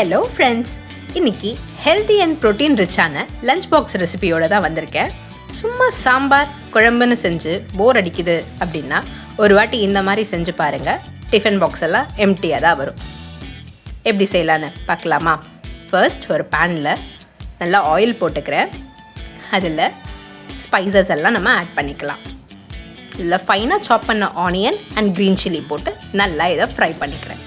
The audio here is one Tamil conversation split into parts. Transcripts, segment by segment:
ஹலோ ஃப்ரெண்ட்ஸ், இன்றைக்கி ஹெல்தி அண்ட் ப்ரோட்டீன் ரிச்சான லஞ்ச் பாக்ஸ் ரெசிபியோடு தான் வந்திருக்கேன். சும்மா சாம்பார் குழம்புன்னு செஞ்சு போர் அடிக்குது அப்படின்னா ஒரு வாட்டி இந்த மாதிரி செஞ்சு பாருங்கள். டிஃபன் பாக்ஸ் எல்லாம் எம்டியாக தான் வரும். எப்படி செய்யலான்னு பார்க்கலாமா? ஃபர்ஸ்ட் ஒரு பேனில் நல்லா ஆயில் போட்டுக்கிறேன். அதில் ஸ்பைசஸ் எல்லாம் நம்ம ஆட் பண்ணிக்கலாம். இதில் ஃபைனாக சாப் பண்ண ஆனியன் அண்ட் க்ரீன் சில்லி போட்டு நல்லா இதை ஃப்ரை பண்ணிக்கிறேன்.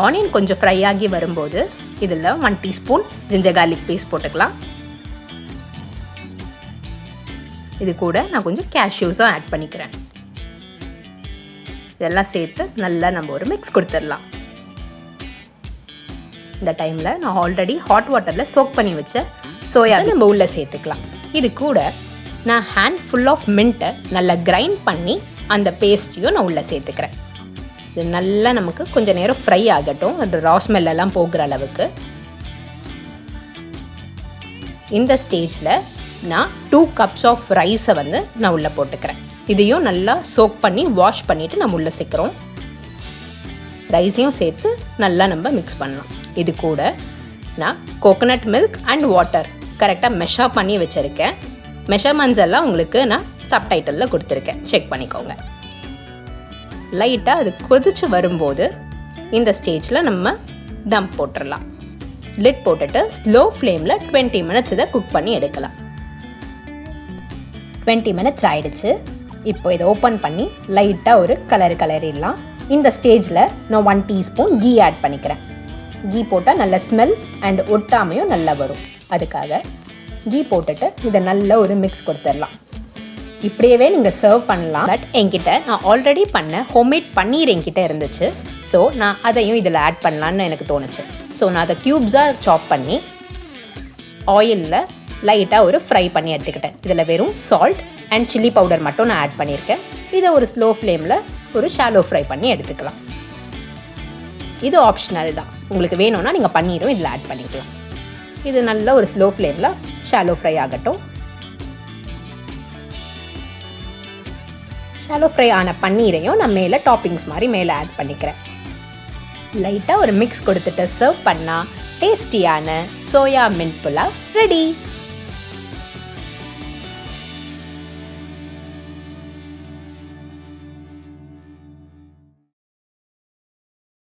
ஆனியன் கொஞ்சம் ஃப்ரை ஆகி வரும்போது இதில் 1 டீஸ்பூன் ஜிஞ்சர் கார்லிக் பேஸ்ட் போட்டுக்கலாம். இது கூட நான் கொஞ்சம் கேஷ்யூஸும் ஆட் பண்ணிக்கிறேன். இதெல்லாம் சேர்த்து நல்லா நம்ம ஒரு மிக்ஸ் கொடுத்துடலாம். இந்த டைமில் நான் ஆல்ரெடி ஹாட் வாட்டரில் சோக் பண்ணி வச்ச சோயா நம்ம உள்ளே சேர்த்துக்கலாம். இது கூட நான் ஹேண்ட் ஃபுல் ஆஃப் மின்ட்டை நல்லா கிரைண்ட் பண்ணி அந்த பேஸ்ட்டையும் நான் உள்ளே சேர்த்துக்கிறேன். இது நல்லா நமக்கு கொஞ்சம் நேரம் ஃப்ரை ஆகட்டும், அந்த ரா ஸ்மெல்லாம் போகிற அளவுக்கு. இந்த ஸ்டேஜில் நான் 2 கப்ஸ் ஆஃப் ரைஸை நான் உள்ளே போட்டுக்கிறேன். இதையும் நல்லா சோக் பண்ணி வாஷ் பண்ணிவிட்டு நம்ம உள்ளே சேர்க்குறோம். ரைஸையும் சேர்த்து நல்லா நம்ம மிக்ஸ் பண்ணலாம். இது கூட நான் கோகோனட் மில்க் அண்ட் வாட்டர் கரெக்டாக மெஷர் பண்ணி வச்சுருக்கேன். மெஷர்மெண்ட்ஸ் எல்லாம் உங்களுக்கு நான் சப்டைட்டிலில் கொடுத்துருக்கேன், செக் பண்ணிக்கோங்க. லைட்டாக அது கொதிச்சு வரும்போது இந்த ஸ்டேஜில் நம்ம தம் போட்டுடலாம். லிட் போட்டுட்டு ஸ்லோ ஃப்ளேமில் 20 மினிட்ஸ் இதை குக் பண்ணி எடுக்கலாம். 20 மினிட்ஸ் ஆகிடுச்சு. இப்போ இதை ஓப்பன் பண்ணி லைட்டாக ஒரு கலரிடலாம். இந்த ஸ்டேஜில் நான் 1 டீஸ்பூன் கீ ஆட் பண்ணிக்கிறேன். கீ போட்டால் நல்ல ஸ்மெல் அண்ட் ஒட்டாமையும் நல்லா வரும். அதுக்காக கீ போட்டுட்டு இதை நல்ல ஒரு மிக்ஸ் கொடுத்துடலாம். இப்படியே நீங்கள் சர்வ் பண்ணலாம். பட் என்கிட்ட நான் ஆல்ரெடி பண்ண ஹோம்மேட் பன்னீர் என்கிட்ட இருந்துச்சு. ஸோ நான் அதையும் இதில் ஆட் பண்ணலான்னு எனக்கு தோணுச்சு. ஸோ நான் அதை க்யூப்ஸாக சாப் பண்ணி ஆயிலில் லைட்டாக ஒரு ஃப்ரை பண்ணி எடுத்துக்கிட்டேன். இதில் வெறும் சால்ட் அண்ட் சில்லி பவுடர் மட்டும் நான் ஆட் பண்ணியிருக்கேன். இதை ஒரு ஸ்லோ ஃப்ளேமில் ஒரு ஷாலோ ஃப்ரை பண்ணி எடுத்துக்கலாம். இது ஆப்ஷனல் தான், உங்களுக்கு வேணும்னா நீங்கள் பன்னீரும் இதில் ஆட் பண்ணிக்கலாம். இது நல்ல ஒரு ஸ்லோ ஃப்ளேமில் ஷாலோ ஃப்ரை ஆகட்டும். ஷாலோ ஃப்ரை ஆன பன்னீரையும் நான் மேலே டாப்பிங்ஸ் மாதிரி மேலே ஆட் பண்ணிக்கிறேன். லைட்டாக ஒரு மிக்ஸ் கொடுத்துட்டு சர்வ் பண்ணால் டேஸ்டியான சோயா மின்ட் புலாவ் ரெடி.